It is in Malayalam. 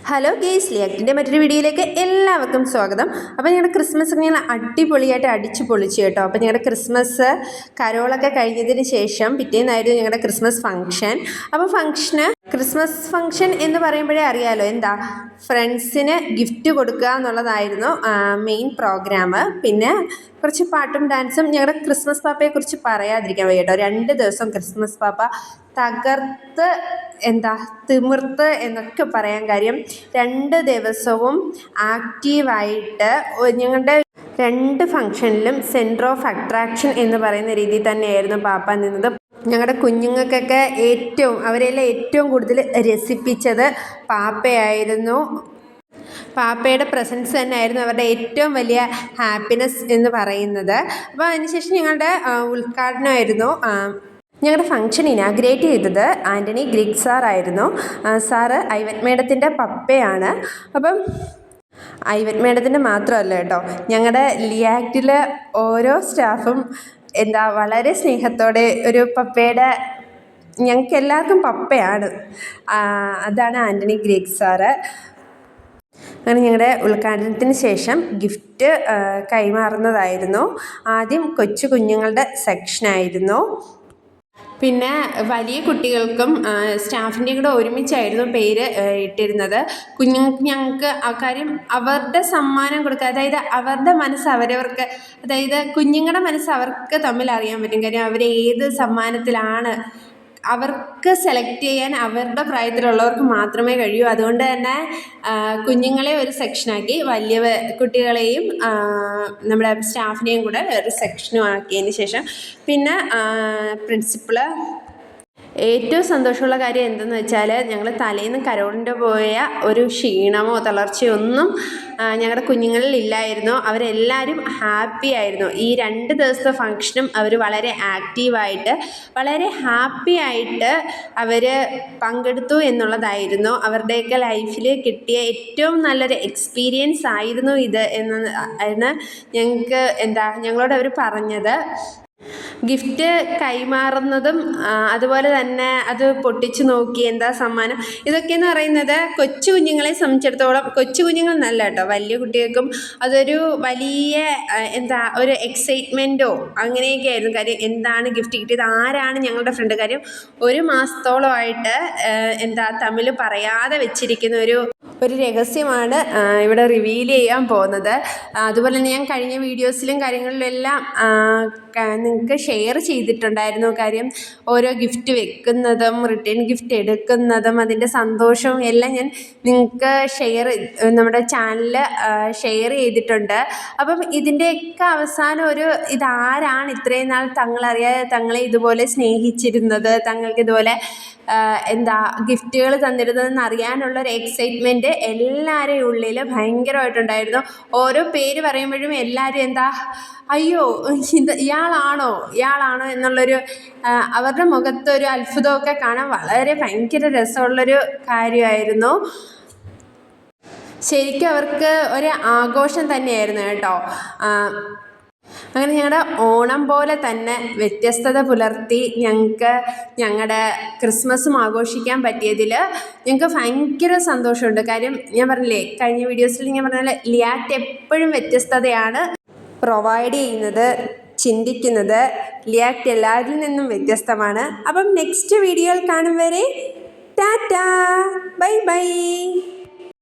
ഹലോ ഗേസ്, ലിയാക്ടിൻ്റെ മറ്റൊരു വീഡിയോയിലേക്ക് എല്ലാവർക്കും സ്വാഗതം. അപ്പോൾ ഞങ്ങളുടെ ക്രിസ്മസ് ഒക്കെ ഞങ്ങൾ അടിപൊളിയായിട്ട് അടിച്ചു പൊളിച്ചു കേട്ടോ. അപ്പോൾ ഞങ്ങളുടെ ക്രിസ്മസ് കരോളൊക്കെ കഴിഞ്ഞതിന് ശേഷം പിറ്റേന്നായിരുന്നു ഞങ്ങളുടെ ക്രിസ്മസ് ഫംഗ്ഷൻ. അപ്പോൾ ക്രിസ്മസ് ഫംഗ്ഷൻ എന്ന് പറയുമ്പോഴേ അറിയാമല്ലോ, എന്താ ഫ്രണ്ട്സിന് ഗിഫ്റ്റ് കൊടുക്കുക എന്നുള്ളതായിരുന്നു മെയിൻ പ്രോഗ്രാം. പിന്നെ കുറച്ച് പാട്ടും ഡാൻസും. ഞങ്ങളുടെ ക്രിസ്മസ് പാപ്പയെക്കുറിച്ച് പറയാതിരിക്കാൻ വയ്യ കേട്ടോ. 2 ദിവസം ക്രിസ്മസ് പാപ്പ തകർത്ത് തിമിർത്ത് എന്നൊക്കെ പറയാൻ കാര്യം 2 ദിവസവും ആക്റ്റീവായിട്ട് ഞങ്ങളുടെ 2 ഫംഗ്ഷനിലും സെൻറ്റർ ഓഫ് അട്രാക്ഷൻ എന്ന് പറയുന്ന രീതിയിൽ തന്നെയായിരുന്നു പാപ്പ നിന്നത്. ഞങ്ങളുടെ കുഞ്ഞുങ്ങൾക്കൊക്കെ അവരെല്ലാം ഏറ്റവും കൂടുതൽ രസിപ്പിച്ചത് പാപ്പയായിരുന്നു. പാപ്പയുടെ പ്രസൻസ് തന്നെയായിരുന്നു അവരുടെ ഏറ്റവും വലിയ ഹാപ്പിനെസ് എന്ന് പറയുന്നത്. അപ്പോൾ അതിനുശേഷം ഞങ്ങളുടെ ഉദ്ഘാടനമായിരുന്നു. ഞങ്ങളുടെ ഫംഗ്ഷൻ ഇനാഗ്രേറ്റ് ചെയ്തത് ആൻ്റണി ഗ്രിഗ് സാറായിരുന്നു. സാറ് ഐവറ്റ് മേഡത്തിൻ്റെ പപ്പയാണ്. അപ്പം ഐവറ്റ് മേഡത്തിൻ്റെ മാത്രമല്ല കേട്ടോ, ഞങ്ങളുടെ ലിയാക്റ്റിൽ ഓരോ സ്റ്റാഫും വളരെ സ്നേഹത്തോടെ ഒരു പപ്പയുടെ, ഞങ്ങൾക്ക് എല്ലാവർക്കും പപ്പയാണ്. അതാണ് ആൻ്റണി ഗ്രിഗ് സാറ്. അങ്ങനെ ഞങ്ങളുടെ ഉദ്ഘാടനത്തിന് ശേഷം ഗിഫ്റ്റ് കൈമാറുന്നതായിരുന്നു. ആദ്യം കൊച്ചു കുഞ്ഞുങ്ങളുടെ സെക്ഷനായിരുന്നു. പിന്നെ വലിയ കുട്ടികൾക്കും സ്റ്റാഫിൻ്റെയും കൂടെ ഒരുമിച്ചായിരുന്നു പേര് ഇട്ടിരുന്നത്. കുഞ്ഞുങ്ങൾക്ക് ഞങ്ങൾക്ക് ആ കാര്യം അവരുടെ സമ്മാനം കൊടുക്കുക, അതായത് അവരുടെ മനസ്സ് അവരവർക്ക്, അതായത് കുഞ്ഞുങ്ങളുടെ മനസ്സ് അവർക്ക് തമ്മിൽ അറിയാൻ പറ്റും. കാര്യം അവർ ഏത് സമ്മാനത്തിലാണ് അവർക്ക് സെലക്ട് ചെയ്യാൻ അവരുടെ പ്രായത്തിലുള്ളവർക്ക് മാത്രമേ കഴിയൂ. അതുകൊണ്ട് തന്നെ കുഞ്ഞുങ്ങളെ ഒരു സെക്ഷനാക്കി, വലിയ കുട്ടികളെയും നമ്മുടെ സ്റ്റാഫിനെയും കൂടെ ഒരു സെക്ഷനും ആക്കിയതിന് ശേഷം പിന്നെ പ്രിൻസിപ്പള് ഏറ്റവും സന്തോഷമുള്ള കാര്യം എന്തെന്ന് വെച്ചാൽ, ഞങ്ങൾ തലേന്ന് കരോളിൻ്റെ പോയ ഒരു ക്ഷീണമോ തളർച്ചയോ ഒന്നും ഞങ്ങളുടെ കുഞ്ഞുങ്ങളിൽ ഇല്ലായിരുന്നു. അവരെല്ലാവരും ഹാപ്പി ആയിരുന്നു. ഈ 2 ദിവസത്തെ ഫംഗ്ഷനും അവർ വളരെ ആക്റ്റീവായിട്ട് വളരെ ഹാപ്പി ആയിട്ട് അവർ പങ്കെടുത്തു എന്നുള്ളതായിരുന്നു. അവരുടെയൊക്കെ ലൈഫിൽ കിട്ടിയ ഏറ്റവും നല്ലൊരു എക്സ്പീരിയൻസ് ആയിരുന്നു ഇത് എന്ന് ഞങ്ങൾക്ക് ഞങ്ങളോട് അവർ പറഞ്ഞത്. ഗിഫ്റ്റ് കൈമാറുന്നതും അതുപോലെ തന്നെ അത് പൊട്ടിച്ചു നോക്കി സമ്മാനം, ഇതൊക്കെയെന്ന് പറയുന്നത് കൊച്ചു കുഞ്ഞുങ്ങളെ സംബന്ധിച്ചിടത്തോളം, കൊച്ചു കുഞ്ഞുങ്ങൾ നല്ല കേട്ടോ, വലിയ കുട്ടികൾക്കും അതൊരു വലിയ ഒരു എക്സൈറ്റ്മെൻറ്റോ അങ്ങനെയൊക്കെ ആയിരുന്നു. കാര്യം എന്താണ് ഗിഫ്റ്റ് കിട്ടിയത്, ആരാണ് ഞങ്ങളുടെ ഫ്രണ്ട്, കാര്യം 1 മാസത്തോളമായിട്ട് തമ്മിൽ പറയാതെ വെച്ചിരിക്കുന്ന ഒരു രഹസ്യമാണ് ഇവിടെ റിവീൽ ചെയ്യാൻ പോകുന്നത്. അതുപോലെ തന്നെ ഞാൻ കഴിഞ്ഞ വീഡിയോസിലും കാര്യങ്ങളിലെല്ലാം നിങ്ങൾക്ക് ഷെയർ ചെയ്തിട്ടുണ്ടായിരുന്നു. കാര്യം ഓരോ ഗിഫ്റ്റ് വെക്കുന്നതും റിട്ടേൺ ഗിഫ്റ്റ് എടുക്കുന്നതും അതിൻ്റെ സന്തോഷവും എല്ലാം ഞാൻ നിങ്ങൾക്ക് നമ്മുടെ ചാനലിൽ ഷെയർ ചെയ്തിട്ടുണ്ട്. അപ്പം ഇതിൻ്റെയൊക്കെ അവസാനം ഇതാരാണ് ഇത്രയും നാൾ തങ്ങളറിയാതെ തങ്ങളെ ഇതുപോലെ സ്നേഹിച്ചിരുന്നത്, തങ്ങൾക്ക് ഇതുപോലെ ഗിഫ്റ്റുകൾ തന്നിരുന്നതെന്ന് അറിയാനുള്ളൊരു എക്സൈറ്റ്മെൻറ്റ് എല്ലാവരുടെയും ഉള്ളിൽ ഭയങ്കരമായിട്ടുണ്ടായിരുന്നു. ഓരോ പേര് പറയുമ്പോഴും എല്ലാവരും അയ്യോ ഇയാളാണോ എന്നുള്ളൊരു അവരുടെ മുഖത്തൊരു അത്ഭുതമൊക്കെ കാണാൻ ഭയങ്കര രസമുള്ളൊരു കാര്യമായിരുന്നു. ശരിക്കും അവർക്ക് ഒരു ആഘോഷം തന്നെയായിരുന്നു കേട്ടോ. അങ്ങനെ ഞങ്ങളുടെ ഓണം പോലെ തന്നെ വ്യത്യസ്തത പുലർത്തി ഞങ്ങളുടെ ക്രിസ്മസും ആഘോഷിക്കാൻ പറ്റിയതിൽ ഞങ്ങൾക്ക് ഭയങ്കര സന്തോഷമുണ്ട്. കാര്യം ഞാൻ പറഞ്ഞില്ലേ, കഴിഞ്ഞ വീഡിയോസിൽ ഞാൻ പറഞ്ഞ പോലെ ലിയാക്ട് എപ്പോഴും വ്യത്യസ്തതയാണ് പ്രൊവൈഡ് ചെയ്യുന്നത്, ചിന്തിക്കുന്നത്. ലിയാക്ട് എല്ലാവരിൽ നിന്നും വ്യത്യസ്തമാണ്. അപ്പം നെക്സ്റ്റ് വീഡിയോയിൽ കാണും വരെ ടാറ്റാ, ബൈ ബൈ.